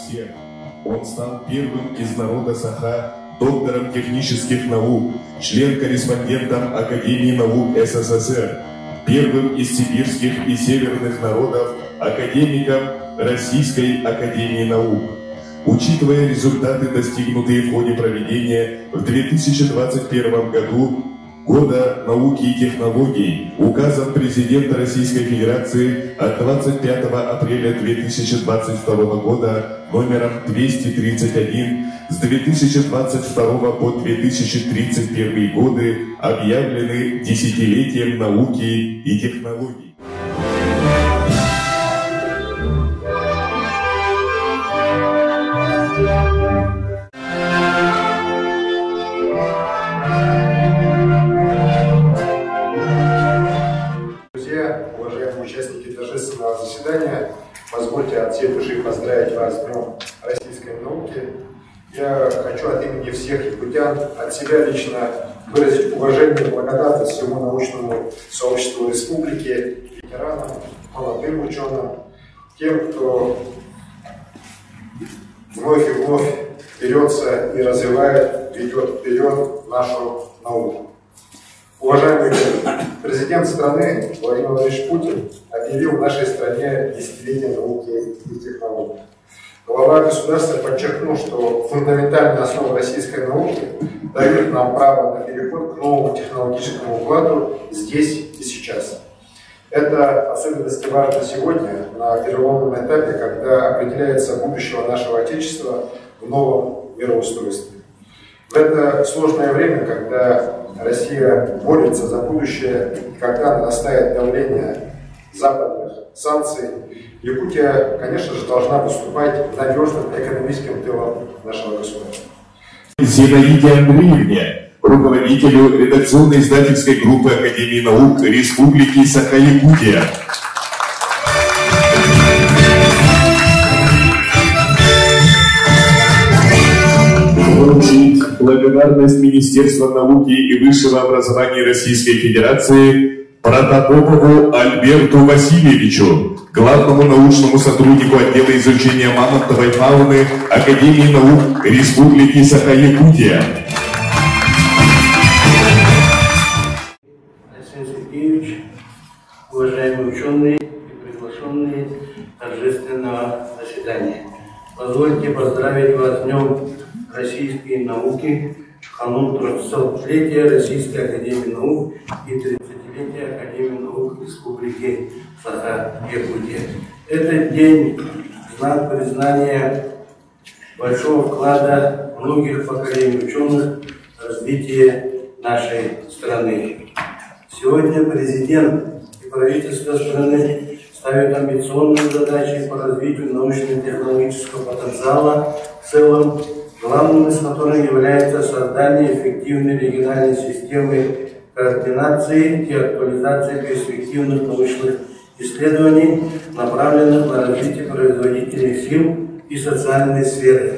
всех. Он стал первым из народа Саха доктором технических наук, член-корреспондентом Академии наук СССР, первым из сибирских и северных народов академиком Российской Академии наук. Учитывая результаты, достигнутые в ходе проведения в 2021 году Года науки и технологий, указом президента Российской Федерации от 25 апреля 2022 года номером 231 с 2022 по 2031 годы объявлены десятилетием науки и технологий. Участники торжественного заседания, позвольте от всей души поздравить вас с Днем российской науки. Я хочу от имени всех якутян, от себя лично выразить уважение и благодарность всему научному сообществу республики, ветеранам, молодым ученым, тем, кто вновь и вновь берется и развивает, ведет вперед нашу науку. Уважаемый президент страны Владимир Владимирович Путин объявил в нашей стране десятилетие науки и технологий. Глава государства подчеркнул, что фундаментальная основа российской науки дает нам право на переход к новому технологическому укладу здесь и сейчас. Это особенности важно сегодня, на переломном этапе, когда определяется будущее нашего Отечества в новом мироустройстве. В это сложное время, когда Россия борется за будущее, и когда нарастает давление западных санкций, Якутия, конечно же, должна выступать надежным экономическим тылом нашего государства. Зинаиде Андреевне, руководителю редакционно-издательской группы Академии наук Республики Саха-Якутия. Благодарность Министерства науки и высшего образования Российской Федерации Протопопову Альберту Васильевичу, главному научному сотруднику отдела изучения мамонтовой фауны Академии наук Республики Саха-Якутия. Алексей Сергеевич, уважаемые ученые и приглашенные торжественного заседания, позвольте поздравить вас с Днем российской науки, канун 300-летия Российской Академии наук и 30-летия Академии наук Республики Саха-Якутия. Этот день – знак признания большого вклада многих поколений ученых в развитие нашей страны. Сегодня президент и правительство страны ставят амбициозные задачи по развитию научно-технологического потенциала в целом, главным из которых является создание эффективной региональной системы координации и актуализации перспективных научных исследований, направленных на развитие производительных сил и социальной сферы.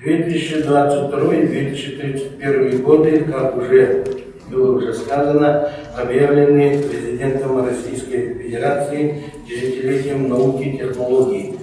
2022 и 2031 годы, как уже было сказано, объявлены президентом Российской Федерации десятилетием науки и технологий,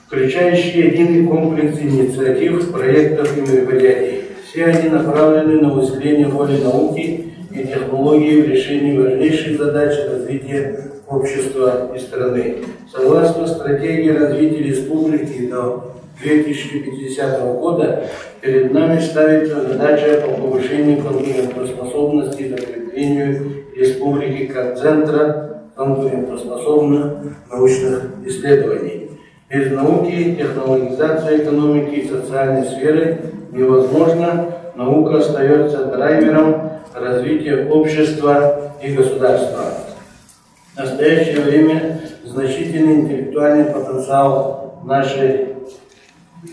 включающие единый комплекс инициатив, проектов и мероприятий. Все они направлены на усиление роли науки и технологий в решении важнейших задач развития общества и страны. Согласно стратегии развития республики до 2050 года, перед нами ставится задача по повышению конкурентоспособности и закреплению республики как центра конкурентоспособных научных исследований. Без науки, технологизации экономики и социальной сферы невозможно. Наука остается драйвером развития общества и государства. В настоящее время значительный интеллектуальный потенциал нашей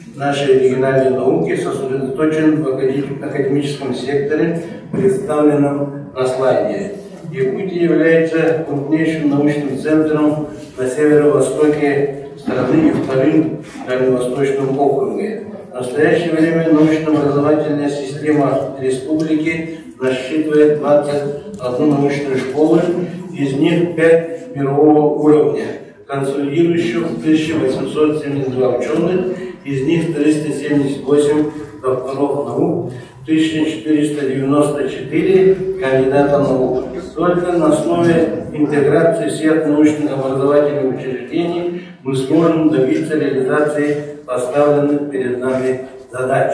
региональной науки сосредоточен в академическом секторе, представленном на слайде. Якутия является крупнейшим научным центром на северо-востоке страны и вторым в Дальневосточном округе. В настоящее время научно-образовательная система республики насчитывает 21 научную школу, из них 5 мирового уровня. консультирующих 1872 ученых, из них 378 докторов наук, 1494 кандидата наук. Только на основе интеграции всех научных образовательных учреждений мы сможем добиться реализации поставленных перед нами задач.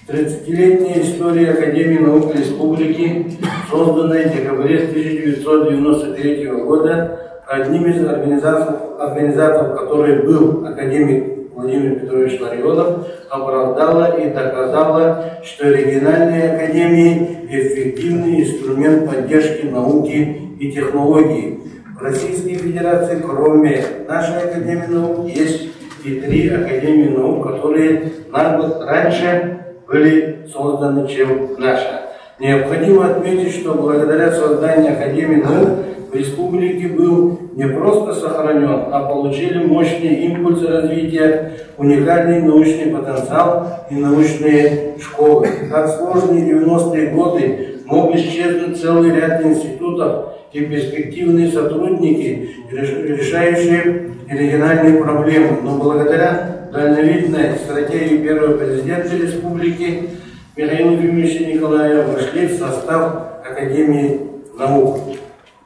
30-летняя история Академии наук Республики, созданная в декабре 1993 года, одним из организаторов которой был академик Владимир Петрович Ларионов, оправдала и доказала, что региональные академии – эффективный инструмент поддержки науки и технологий. В Российской Федерации, кроме нашей Академии наук, есть и 3 Академии наук, которые на год раньше были созданы, чем наша. Необходимо отметить, что благодаря созданию Академии наук в республике был не просто сохранен, а получили мощные импульсы развития, уникальный научный потенциал и научные школы. Как сложные 90-е годы мог исчезнуть целый ряд институтов и перспективные сотрудники, решающие региональные проблемы. Но благодаря дальновидной стратегии первого президента республики Михаила Ефимовича Николаева вошли в состав Академии наук.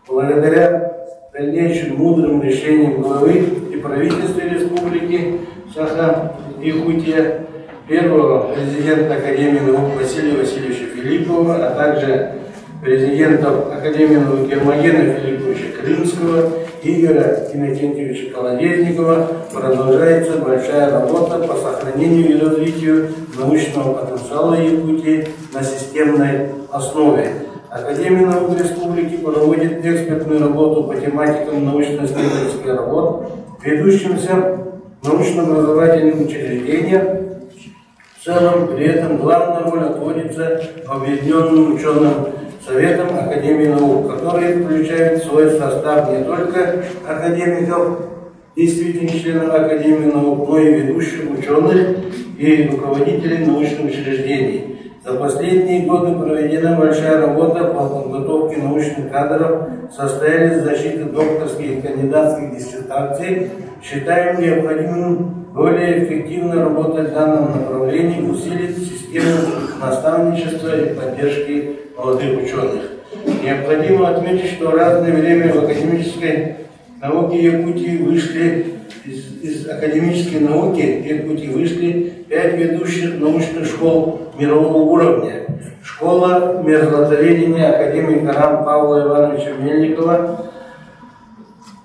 Благодаря дальнейшим мудрым решениям главы и правительства Республики Саха-Якутия, первого президента Академии наук Василия Васильевича Филиппова, а также президентов Академии наук Гермогена Филипповича Крымского, Игоря Иннокентьевича Колодезникова, продолжается большая работа по сохранению и развитию научного потенциала Якутии на системной основе. Академия наук Республики проводит экспертную работу по тематикам научно-исследовательских работ, ведущимся научно-образовательным учреждениям. В целом, при этом главная роль отводится Объединенным ученым Советом Академии наук, которые включают в свой состав не только академиков, действительных членов Академии наук, но и ведущих ученых и руководителей научных учреждений. За последние годы проведена большая работа по подготовке научных кадров, состоялись защиты докторских и кандидатских диссертаций. Считаем необходимым более эффективно работать в данном направлении, усилить систему наставничества и поддержки молодых ученых. Необходимо отметить, что в разное время в академической науке Якутии вышли из академической науки Якутии вышли 5 ведущих научных школ мирового уровня. Школа мерзлотоведения академика РАН Павла Ивановича Мельникова,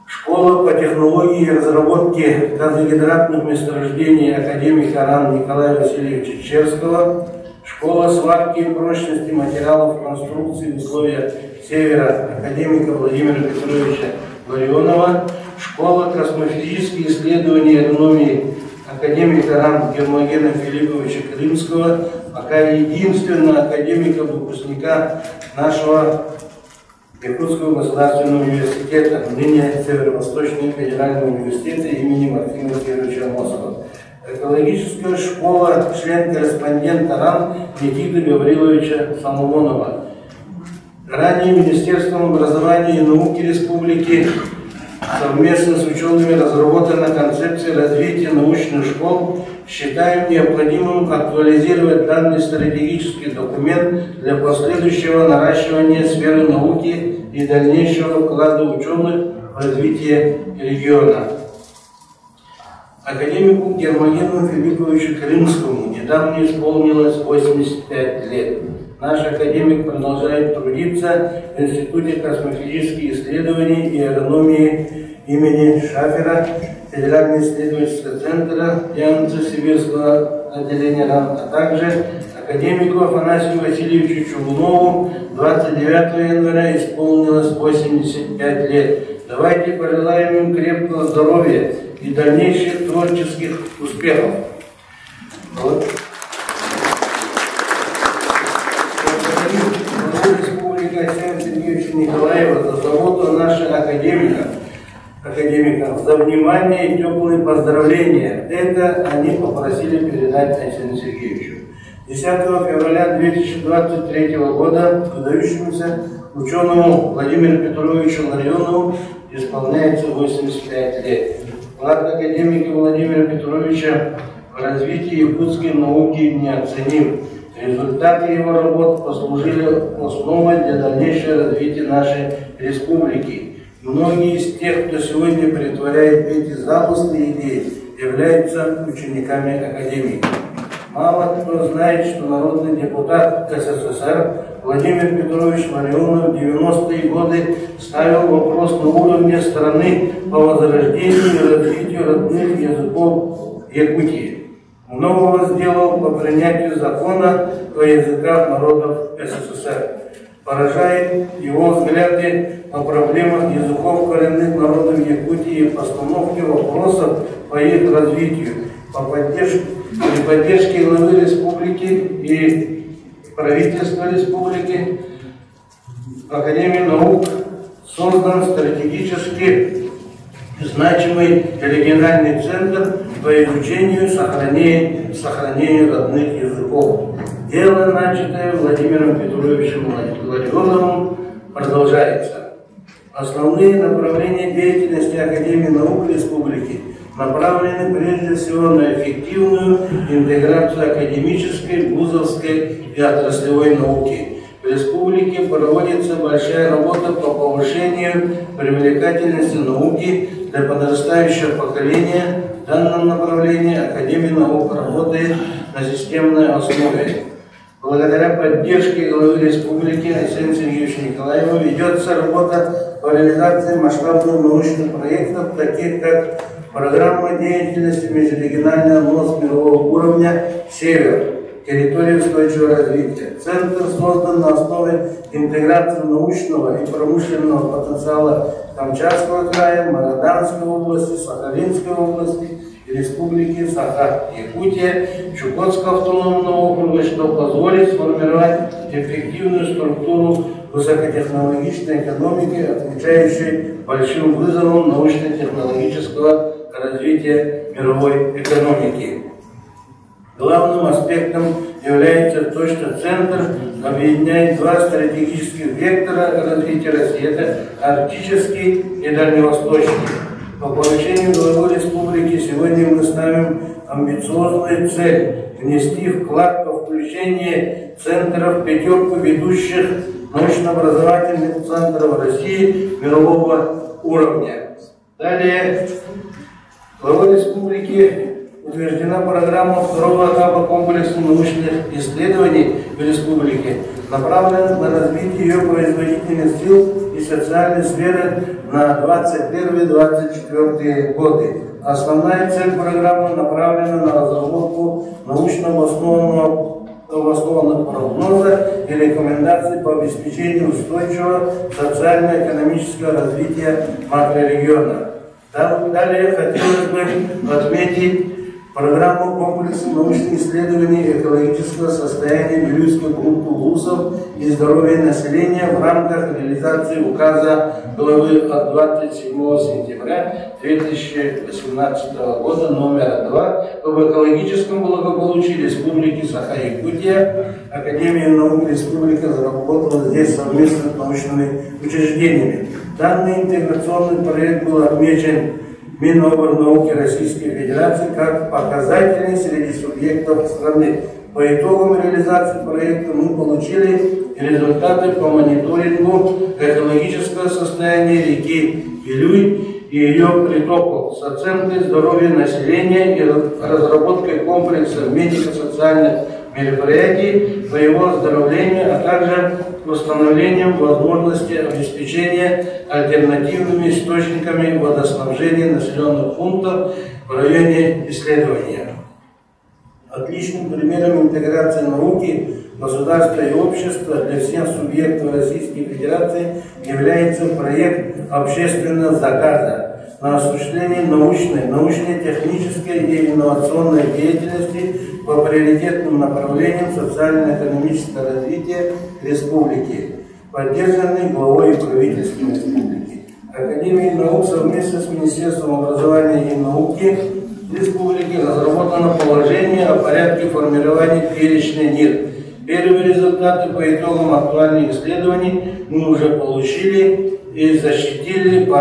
школа по технологии и разработке газогидратных месторождений академика РАН Николая Васильевича Черского, школа сварки и прочности материалов конструкции в условиях севера академика Владимира Петровича Ларионова, школа космофизических исследований и астрономии академика РАН Гермогена Филипповича Крымского, пока единственного академика-выпускника нашего Якутского государственного университета, ныне Северо-Восточного федерального университета имени Мартина Кировича Амосова. Экологическая школа, член-корреспондент РАН Никиты Гавриловича Соломонова. Ранее Министерством образования и науки Республики совместно с учеными разработана концепция развития научных школ. Считаем необходимым актуализировать данный стратегический документ для последующего наращивания сферы науки и дальнейшего вклада ученых в развитие региона. Академику Гермогену Филипповичу Крымскому недавно исполнилось 85 лет. Наш академик продолжает трудиться в Институте космофизических исследований и агрономии имени Шафера, Федерального исследовательского центра Ямско-Сибирского отделения РАН, а также академику Афанасию Васильевичу Чугунову 29 января исполнилось 85 лет. Давайте пожелаем им крепкого здоровья и дальнейших творческих успехов. Республика Александра Сергеевича Николаева за заботу наших академиков, за внимание и теплые поздравления. Это они попросили передать Александру Сергеевичу. 10 февраля 2023 года выдающемуся ученому Владимиру Петровичу Ларионову исполняется 85 лет. Вклад академика Владимира Петровича в развитие якутской науки неоценим. Результаты его работ послужили основой для дальнейшего развития нашей республики. Многие из тех, кто сегодня претворяет эти замыслы и идеи, являются учениками академии. Мало кто знает, что народный депутат СССР Владимир Петрович Ларионов в 90-е годы ставил вопрос на уровне страны по возрождению и развитию родных языков Якутии. Многого сделал по принятию закона о языках народов СССР. Поражает его взгляды по проблемам языков коренных народов Якутии и постановке вопросов по их развитию, при поддержке главы республики и правительства республики Академии наук создан стратегически значимый региональный центр по изучению и сохранению родных языков. Дело, начатое Владимиром Петровичем Ларионовым, продолжается. Основные направления деятельности Академии наук республики направлены прежде всего на эффективную интеграцию академической, вузовской и отраслевой науки. В республике проводится большая работа по повышению привлекательности науки для подрастающего поколения. В данном направлении Академия наук работает на системной основе. Благодаря поддержке главы республики Александра Сергеевича Николаева ведется работа по реализации масштабных научных проектов, таких как программа деятельности межрегионального МОЗ мирового уровня «Север», территория устойчивого развития. Центр создан на основе интеграции научного и промышленного потенциала Камчатского края, Магаданской области, Сахалинской области и Республики Саха-Якутия, Чукотского автономного округа, что позволит сформировать эффективную структуру высокотехнологичной экономики, отвечающей большим вызовам научно-технологического развития мировой экономики. Главным аспектом является то, что Центр объединяет два стратегических вектора развития России. Это арктический и дальневосточный. По поручению главы республики сегодня мы ставим амбициозную цель внести вклад во включение центров в пятерку ведущих научно-образовательных центров России мирового уровня. Далее, главой республики утверждена программа второго этапа комплекса научных исследований в республике, направленная на развитие ее производительных сил и социальной сферы на 2021-2024 годы. Основная цель программы направлена на разработку научно обоснованных прогнозов и рекомендаций по обеспечению устойчивого социально-экономического развития макрорегиона. Далее хотелось бы отметить программу комплекса научных исследований экологического состояния Вилюйской группы вузов и здоровья населения в рамках реализации указа главы от 27 сентября 2018 года номер 2 об экологическом благополучии Республики Саха-Якутия. Академия наук Республики заработала здесь совместно с научными учреждениями. Данный интеграционный проект был отмечен Миноборнауки Российской Федерации как показательный среди субъектов страны. По итогам реализации проекта мы получили результаты по мониторингу экологического состояния реки Вилюй и ее притоков с оценкой здоровья населения и разработкой комплекса медико-социальных мероприятий по его оздоровлению, а также восстановлением возможности обеспечения альтернативными источниками водоснабжения населенных пунктов в районе исследования. Отличным примером интеграции науки, государства и общества для всех субъектов Российской Федерации является проект общественного заказа на осуществление научно-технической и инновационной деятельности по приоритетным направлениям социально-экономического развития республики, поддержанный главой и правительством республики. Академия наук совместно с Министерством образования и науки Республики разработано положение о порядке формирования перечня НИР. Первые результаты по итогам актуальных исследований мы уже получили и защитили в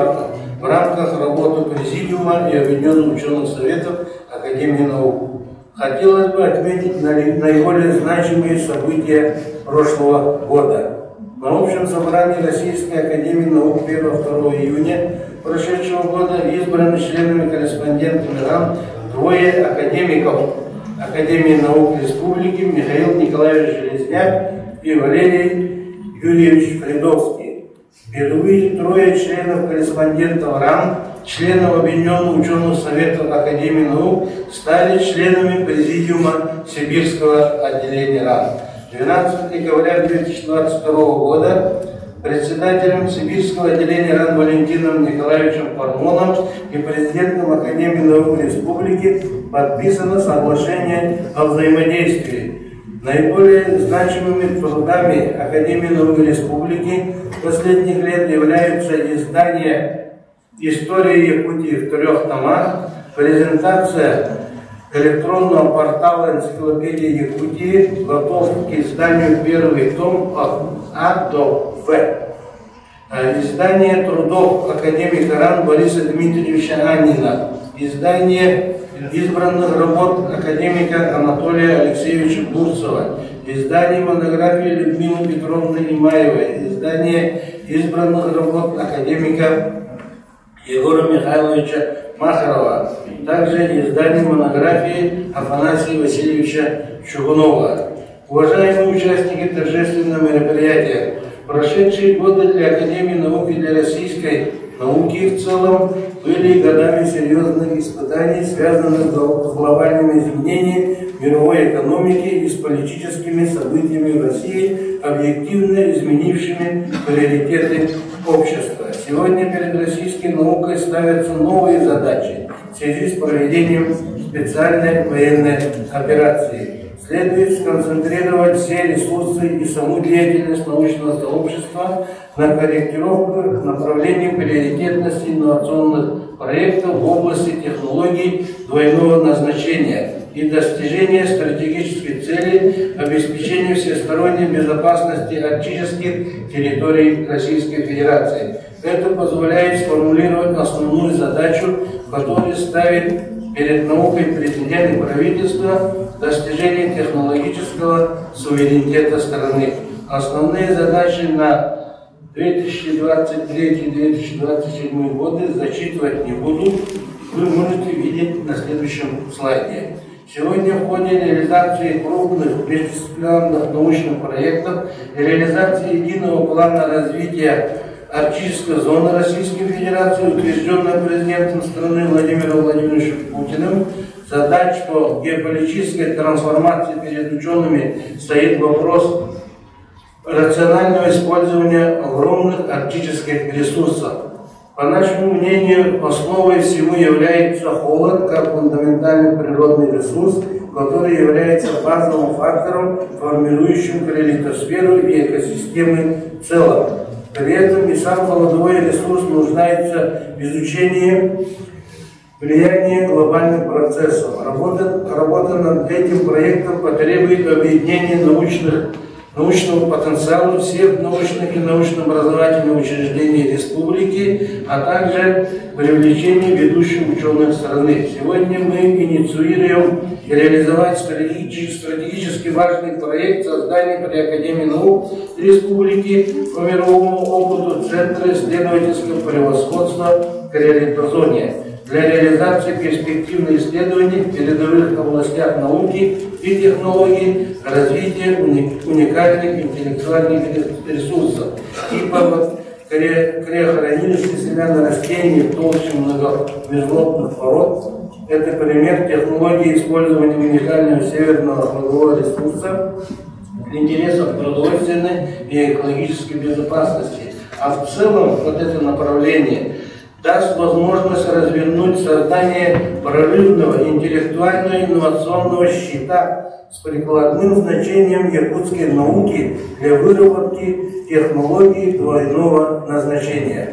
рамках работы Президиума и Объединенных ученых советов Академии наук. Хотелось бы отметить наиболее значимые события прошлого года. На общем собрании Российской Академии наук 1-2 июня прошедшего года избраны членами-корреспондентами РАН двое академиков Академии наук Республики Михаил Николаевич Железняк и Валерий Юрьевич Фридовский. Впервые трое членов-корреспондентов РАН, членов Объединенных ученых советов Академии наук, стали членами Президиума Сибирского отделения РАН. 12 декабря 2022 года председателем Сибирского отделения РАН Валентином Николаевичем Пармоном и президентом Академии наук Республики подписано соглашение о взаимодействии. Наиболее значимыми трудами Академии наук Республики последних лет являются издание «Истории Якутии» в 3 томах, презентация электронного портала энциклопедии Якутии, готов к изданию 1 том от А до В. Издание трудов академика РАН Бориса Дмитриевича Аннина, издание избранных работ академика Анатолия Алексеевича Бурцева, издание монографии Людмилы Петровны Имаевой, издание избранных работ академика Егора Михайловича Махарова, также издание монографии Афанасия Васильевича Чугунова. Уважаемые участники торжественного мероприятия, прошедшие годы для Академии наук и для российской науки в целом были годами серьезных испытаний, связанных с глобальными изменениями мировой экономики и с политическими событиями в России, объективно изменившими приоритеты общества. Сегодня перед российской наукой ставятся новые задачи в связи с проведением специальной военной операции. Следует сконцентрировать все ресурсы и саму деятельность научного сообщества на корректировку направлений приоритетности инновационных проектов в области технологий двойного назначения и достижения стратегической цели обеспечения всесторонней безопасности арктических территорий Российской Федерации. Это позволяет сформулировать основную задачу, которую ставит перед наукой президент и правительство достижение технологического суверенитета страны. Основные задачи на 2023-2027 годы зачитывать не буду, вы можете видеть на следующем слайде. Сегодня в ходе реализации крупных междисциплинарных научных проектов и реализации единого плана развития арктической зоны Российской Федерации, утвержденной президентом страны Владимиром Владимировичем Путиным, задач по геополитической трансформации перед учеными стоит вопрос рационального использования огромных арктических ресурсов. По нашему мнению, основой всего является холод как фундаментальный природный ресурс, который является базовым фактором, формирующим крилитосферу и экосистемы в целом. При этом и сам холодовой ресурс нуждается в изучении влияния глобальных процессов. Работа над этим проектом потребует объединения научного потенциала всех научных и научно-образовательных учреждений республики, а также привлечения ведущих ученых страны. Сегодня мы инициируем и реализовать стратегически важный проект создания при Академии наук республики по мировому опыту Центра исследовательского превосходства в крилитозоне для реализации перспективных исследований в передовых областях науки и технологий, развития уникальных интеллектуальных ресурсов, типа криохранилища семян растений в толще многомеrzотных пород. Это пример технологии использования уникального северного холодового ресурса в интересах продовольственной и экологической безопасности. А в целом вот это направление даст возможность развернуть создание прорывного интеллектуально-инновационного щита с прикладным значением якутской науки для выработки технологий двойного назначения.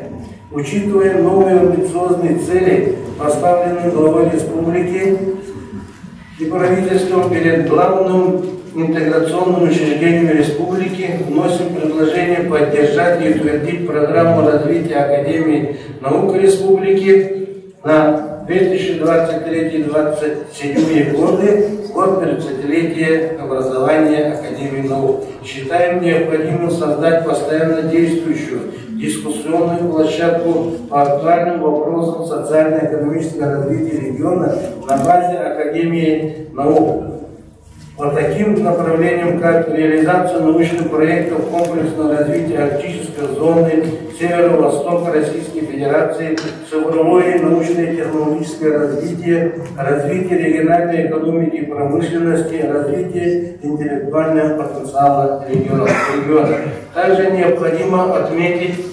Учитывая новые амбициозные цели, поставленные главой республики и правительством перед главным интеграционным учреждением республики, вносим предложение поддержать и утвердить программу развития Академии наук республики на 2023-2027 годы, год 30-летия образования Академии наук. Считаем необходимым создать постоянно действующую дискуссионную площадку по актуальным вопросам социально-экономического развития региона на базе Академии наук. По таким направлениям, как реализация научных проектов комплексного развития арктической зоны, северо-востока Российской Федерации, цифровое научное и технологическое развитие, развитие региональной экономики и промышленности, развитие интеллектуального потенциала региона. Также необходимо отметить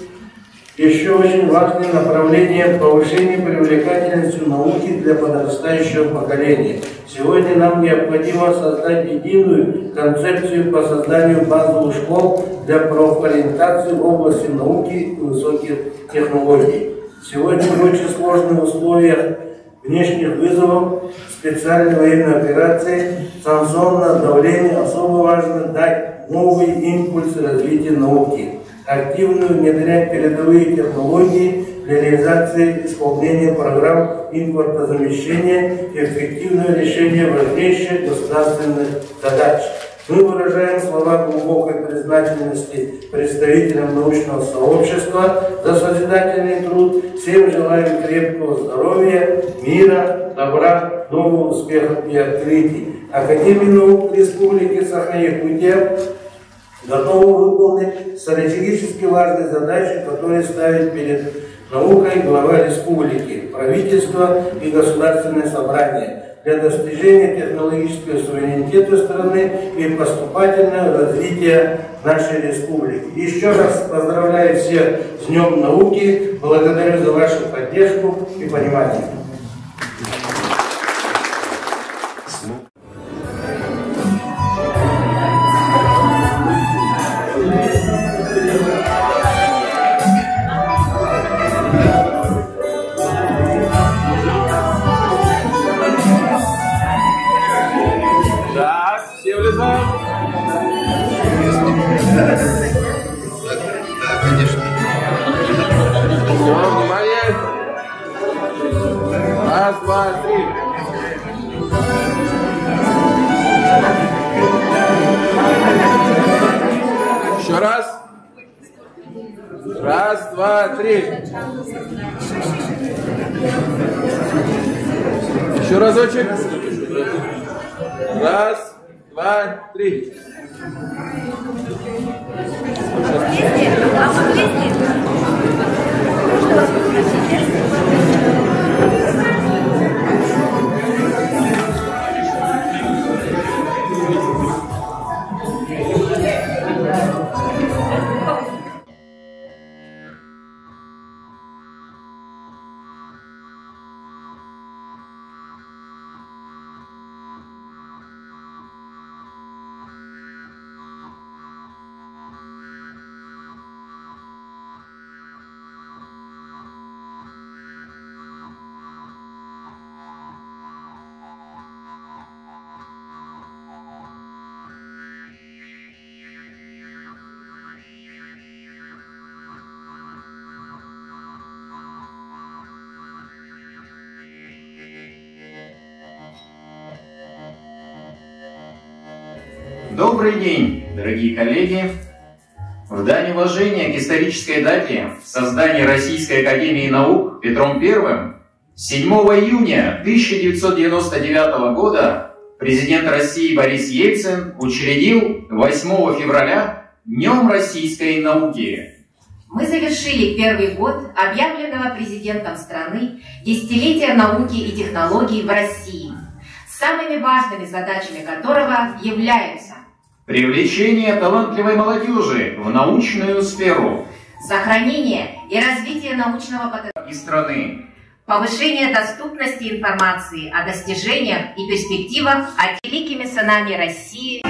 еще очень важное направление повышения привлекательности науки для подрастающего поколения. Сегодня нам необходимо создать единую концепцию по созданию базовых школ для профориентации в области науки и высоких технологий. Сегодня в очень сложных условиях внешних вызовов, специальной военной операции, санкционного давления особо важно дать новый импульс развития науки. Активно внедрять передовые технологии для реализации исполнения программ импортозамещения и эффективного решения важнейших государственных задач. Мы выражаем слова глубокой признательности представителям научного сообщества за созидательный труд. Всем желаем крепкого здоровья, мира, добра, новых успехов и открытий. Академия наук Республики Саха-Якутия готовы выполнить стратегически важные задачи, которые ставит перед наукой глава республики, правительство и государственное собрание для достижения технологического суверенитета страны и поступательного развития нашей республики. Еще раз поздравляю всех с Днем науки, благодарю за вашу поддержку и понимание. Раз, два, три. Еще раз. Раз, два, три. Еще разочек. Раз, два, три. Добрый день, дорогие коллеги! В дань уважения к исторической дате создания Российской Академии Наук Петром I 7 июня 1999 года президент России Борис Ельцин учредил 8 февраля Днем российской науки. Мы завершили первый год объявленного президентом страны десятилетия науки и технологий в России, самыми важными задачами которого являются привлечение талантливой молодежи в научную сферу, сохранение и развитие научного потенциала страны, повышение доступности информации о достижениях и перспективах великими сынами России.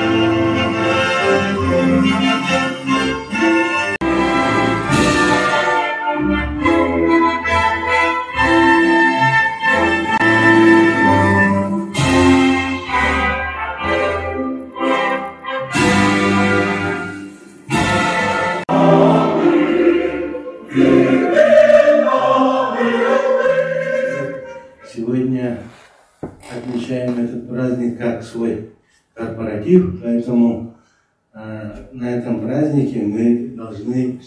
локомотив, поэтому на этом празднике мы должны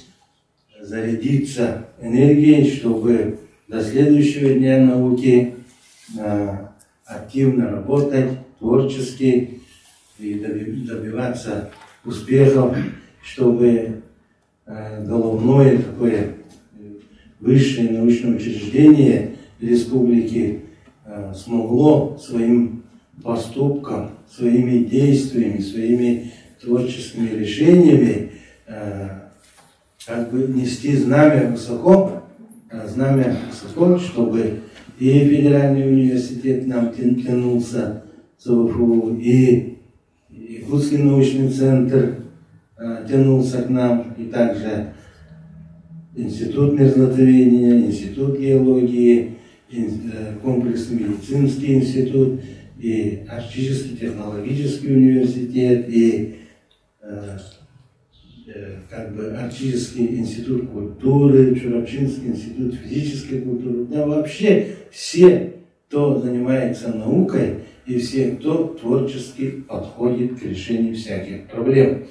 зарядиться энергией, чтобы до следующего Дня науки активно работать, творчески и добиваться успехов, чтобы головное такое высшее научное учреждение республики смогло своим поступком, своими действиями, своими творческими решениями как бы нести знамя высоко, чтобы и Федеральный университет нам тянулся, ЦВФУ, и Якутский научный центр тянулся к нам, и также Институт мирзотворения, Институт геологии, комплексный медицинский институт, и Арктический технологический университет, и Арктический институт культуры, Чурапчинский институт физической культуры. Да, вообще все, кто занимается наукой, и все, кто творчески подходит к решению всяких проблем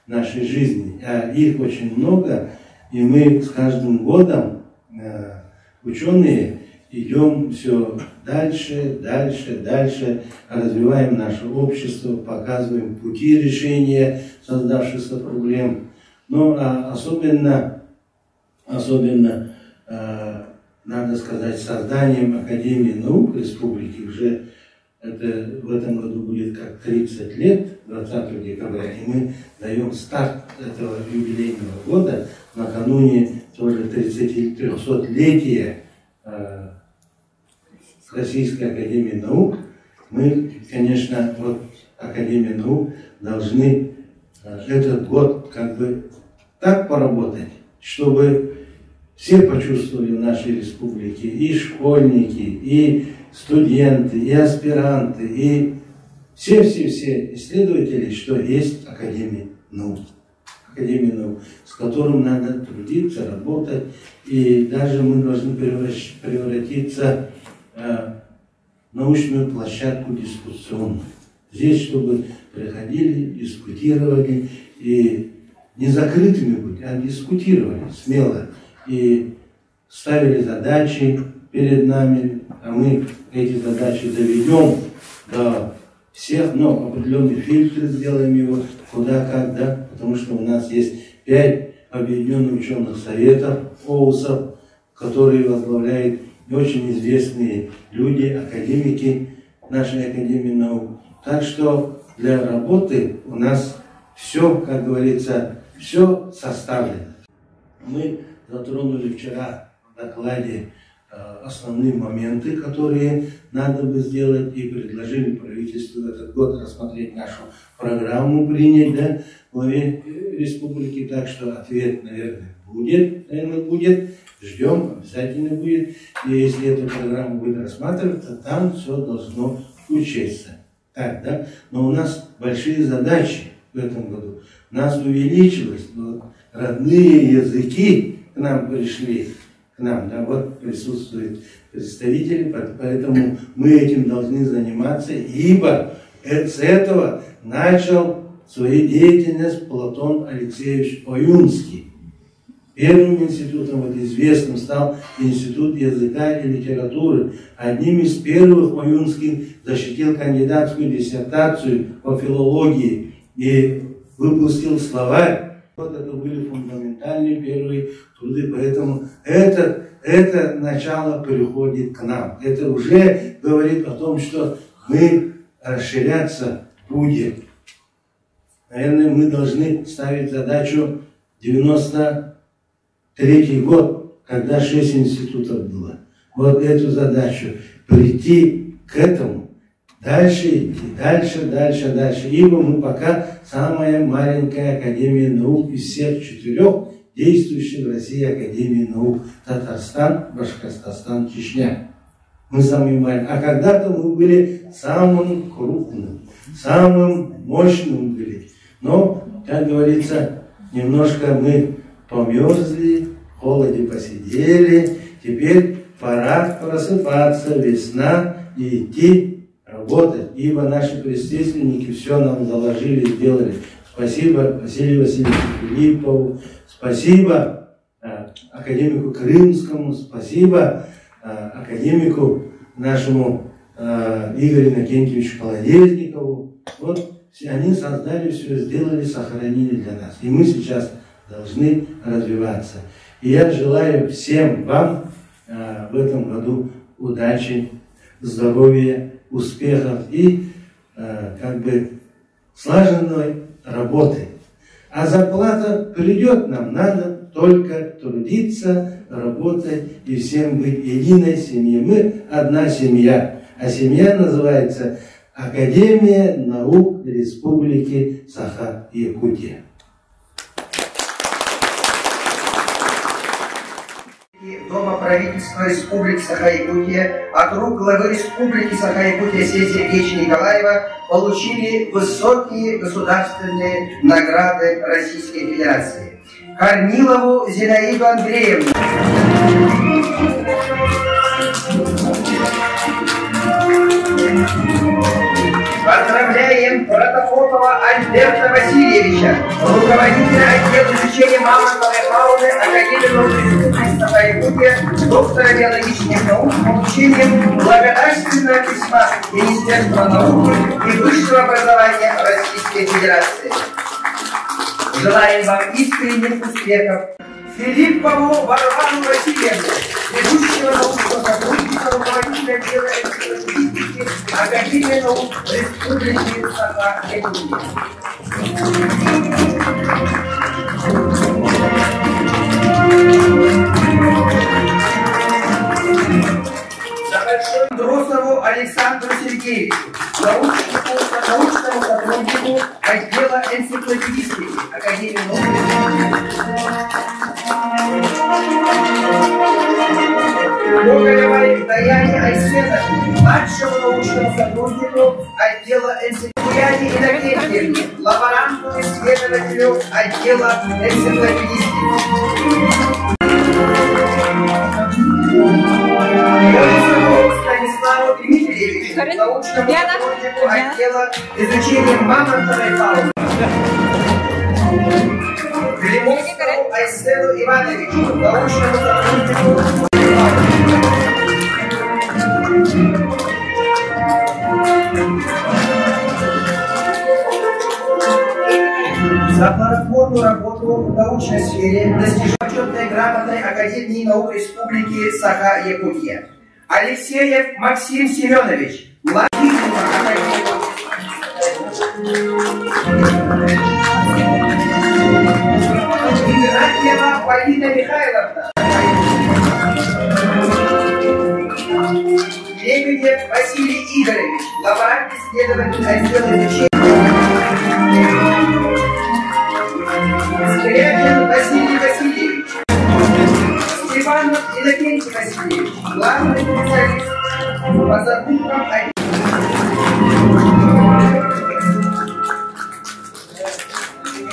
нашей жизни. А их очень много, и мы с каждым годом, ученые, идем все дальше, развиваем наше общество, показываем пути решения создавшихся проблем. Но особенно, надо сказать, созданием Академии наук Республики, уже это в этом году будет как 30 лет, 20 декабря, и мы даем старт этого юбилейного года накануне тоже 300-летия Российской Академии наук. Мы, конечно, вот Академия наук должны этот год как бы так поработать, чтобы все почувствовали в нашей республике, и школьники, и студенты, и аспиранты, и все исследователи, что есть Академия наук. Академия наук, с которым надо трудиться, работать, и даже мы должны превратиться в научную площадку дискуссионную. Здесь, чтобы приходили, дискутировали, и не закрытыми быть, а дискутировали смело, и ставили задачи перед нами, а мы эти задачи доведем до всех, но определенный фильтр сделаем его, куда, как, да, потому что у нас есть 5 объединенных ученых советов, ОУСов, которые возглавляют очень известные люди, академики нашей Академии наук. Так что для работы у нас все, как говорится, все составлено. Мы затронули вчера в докладе основные моменты, которые надо бы сделать, и предложили правительству в этот год рассмотреть нашу программу, принять, да, в главе республики. Так что ответ, наверное, будет. Ждем, обязательно будет. И если эту программу будет рассматриваться, там все должно учесть. Так, да? Но у нас большие задачи в этом году. У нас увеличилось, родные языки к нам пришли, да, вот присутствуют представители, поэтому мы этим должны заниматься, ибо с этого начал свою деятельность Платон Алексеевич Оюнский. Первым институтом вот известным стал Институт языка и литературы. Одним из первых Оюнский защитил кандидатскую диссертацию по филологии и выпустил словарь. Вот это были фундаментальные первые труды, поэтому это начало переходит к нам. Это уже говорит о том, что мы расширяться будем. Наверное, мы должны ставить задачу 93-й год, когда 6 институтов было. Вот эту задачу прийти к этому. Дальше идти, дальше. Ибо мы пока самая маленькая Академия наук из всех 4 действующих в России Академии наук. Татарстан, Башкортостан, Чечня. Мы самые маленькие. А когда-то мы были самым крупным, самым мощным были. Но, как говорится, немножко мы померзли, в холоде посидели. Теперь пора просыпаться, весна, и идти работать, ибо наши предшественники все нам заложили, сделали. Спасибо Василию Васильевичу Филиппову, спасибо академику Крымскому, спасибо академику нашему Игорю Иннокентьевичу Колодезникову. Вот они создали все, сделали, сохранили для нас. И мы сейчас должны развиваться. И я желаю всем вам в этом году удачи, здоровья, успехов и слаженной работы. А зарплата придет нам, надо только трудиться, работать и всем быть единой семьей. Мы одна семья, а семья называется Академия наук Республики Саха-Якутия. Дома правительства Республики Саха-Якутия от рук главы Республики Саха-Якутия Сергея Николаева получили высокие государственные награды Российской Федерации. Корнилову Зинаиду Андреевну. Поздравляем Протопопова Альберта Васильевича, руководителя отдела изучения мамонтовой фауны Академии наук Республики Саха-Якутия, доктора биологических наук, с получением благодарственного письма Министерства науки и высшего образования Российской Федерации. Желаем вам искренних успехов. Филиппову Варвару Васильевну, ведущего научного сотрудника, руководителя отдела энциклопедистики Академии наук Республики Саха-Якутия. Дросову Александру Сергеевичу, научному сотруднику отдела энциклопедистики Академии наук. Гоголевой Даяне Айсеновне, младшему научному сотруднику отдела энциклопедии Иннокентьевне, лаборанту-исследователю отдела энциклопедистики. Станиславу Дмитриевичу, научному сотруднику отдела изучения мамонтовой фауны. Климовскому Айсену Ивановичу, научному сотруднику. За плодотворную работу в научной сфере достижения почетной грамотой Академии наук Республики Саха-Якутия. Алексеев Максим Семенович, младший Игнатьева Полина Михайловна, Лебедев Василий Игоревич, лаборант-исследователь отдела изучения. Скрябин Василий Васильевич, Степанов Иннокентий Васильевич, главный специалист по задумкам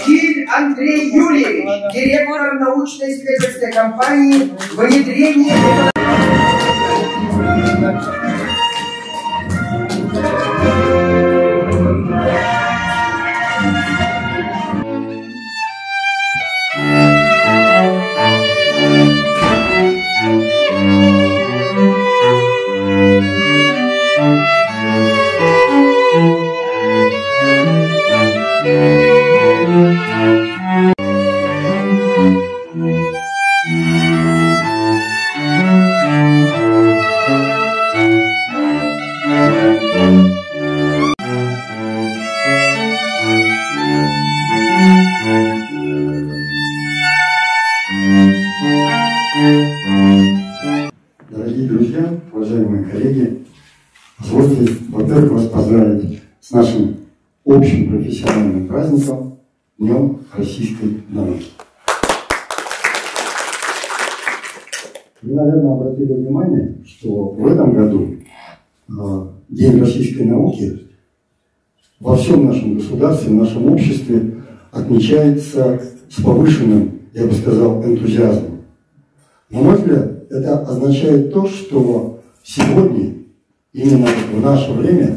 Киль Андрей Юрьевич, директор научно-исследовательской компании «Внедрение». Дорогие друзья, уважаемые коллеги, позвольте, во-первых, вас поздравить с нашим общим профессиональным праздником Днем российской науки. Вы, наверное, обратили внимание, что в этом году День российской науки во всем нашем государстве, в нашем обществе отмечается с повышенным, я бы сказал, энтузиазмом. На мой взгляд, это означает то, что сегодня, именно в наше время,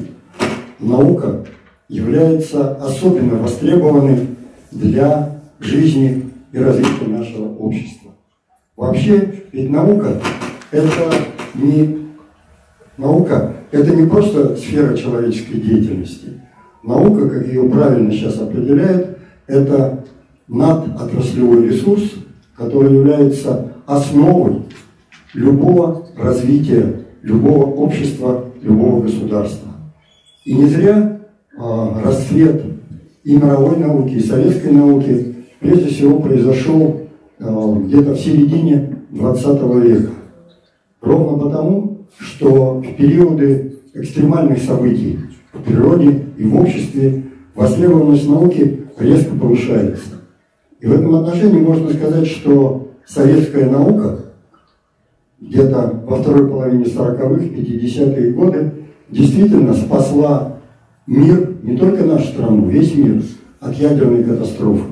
наука является особенно востребованной для жизни и развития нашего общества. Вообще, ведь наука это не просто сфера человеческой деятельности. Наука, как ее правильно сейчас определяют, это надотраслевой ресурс, который является основой любого развития, любого общества, любого государства. И не зря расцвет и мировой науки, и советской науки прежде всего произошел где-то в середине 20 века. Ровно потому, что в периоды экстремальных событий в природе и в обществе востребованность науки резко повышается. И в этом отношении можно сказать, что советская наука где-то во второй половине 40-х, 50-е годы действительно спасла мир, не только нашу страну, весь мир от ядерной катастрофы.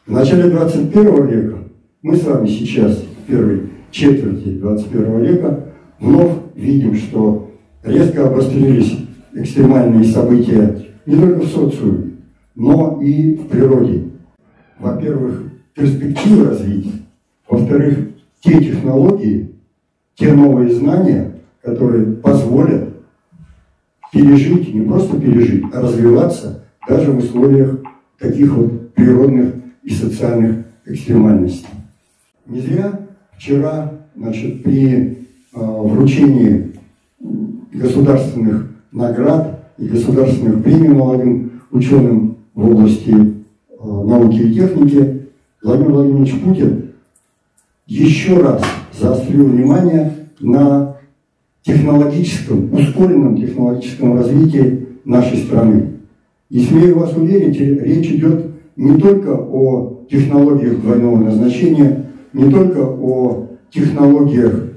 В начале 21 века мы с вами сейчас, в первой четверти 21 века, вновь видим, что резко обострились экстремальные события не только в социуме, но и в природе. Во-первых, перспективы развития. Во-вторых, те технологии, те новые знания, которые позволят пережить, не просто пережить, а развиваться даже в условиях таких вот природных и социальных экстремальностей. Не зря вчера, при вручении государственных наград и государственных премий молодым ученым в области науки и техники Владимир Владимирович Путин еще раз заострил внимание на ускоренном технологическом развитии нашей страны. И смею вас уверить, речь идет не только о технологиях двойного назначения, не только о технологиях,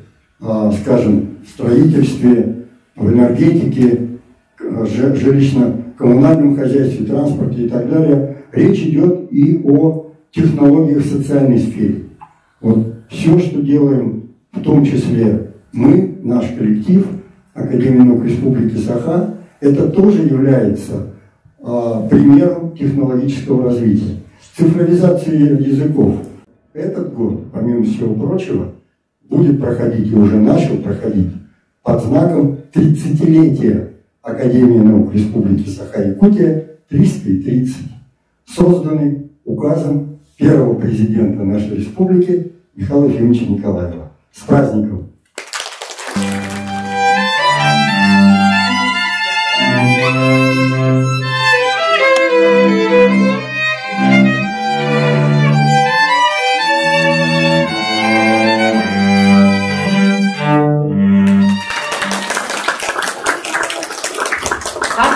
скажем, в строительстве, в энергетике, жилищно-коммунальном хозяйстве, транспорте и так далее. Речь идет и о технологиях в социальной сфере. Вот все, что делаем, в том числе мы, наш коллектив Академии наук Республики Саха, это тоже является примером технологического развития. Цифровизация языков. Этот год, помимо всего прочего, будет проходить и уже начал проходить под знаком 30-летия Академии наук Республики Саха-Якутия 330, созданный указом первого президента нашей республики Михаила Ефимовича Николаева. С праздником!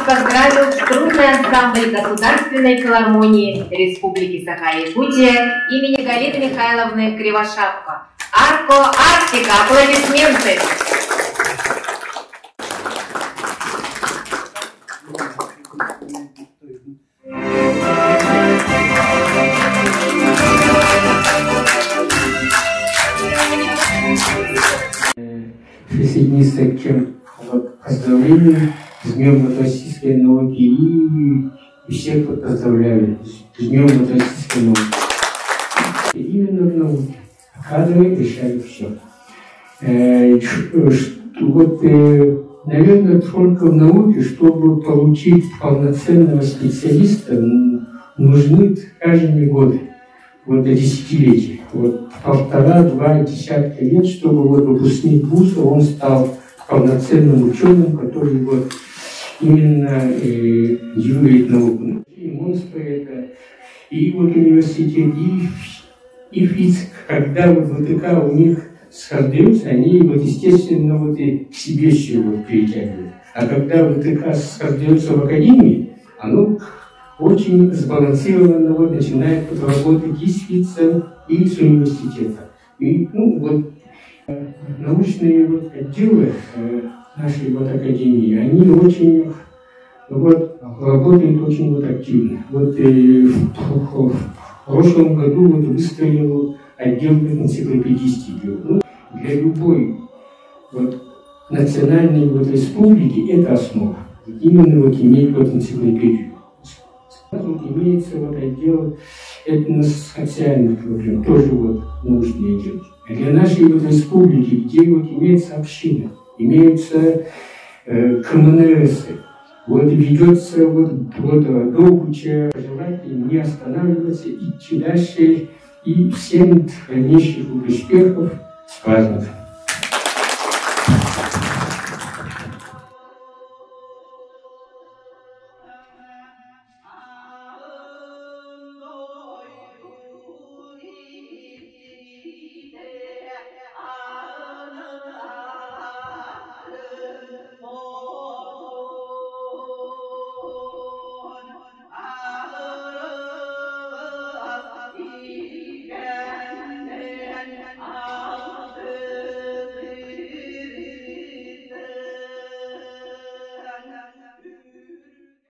Поздравил струнный ансамбль Государственной филармонии Республики Саха-Якутия имени Галины Михайловны Кривошапко. Арко Арктика. Аплодисменты. Присоединиться к тем поздравлениям с Днем российской науки и всех поздравляю с Днем российской науки. И именно в науке кадры решают все. Наверное, только в науке, чтобы получить полноценного специалиста, нужны каждые годы, десятилетия. 1,5-2 десятка лет, чтобы выпускник вуза, он стал полноценным ученым, который именно делает науку. И монстры это, и университет, и физика, когда ВТК у них создается, они естественно и к себе все перетягивают. А когда ВТК создается в академии, оно очень сбалансированно начинает работать и с ФИЦем, и с университетом. И, научные отделы нашей академии, они очень работают очень активно. В прошлом году выстроил отдел энциклопедистики. Для любой национальной республики это основа. именно вот иметь вот энциклопедию. Сразу имеется вот отдел этносоциальных проблем, тоже вот нужный отдел. А для нашей вот республики, где вот имеется община, имеются КМНСы, вот ведется вот долг желательно не останавливаться, идти дальше и всем дальнейших успехов с праздником.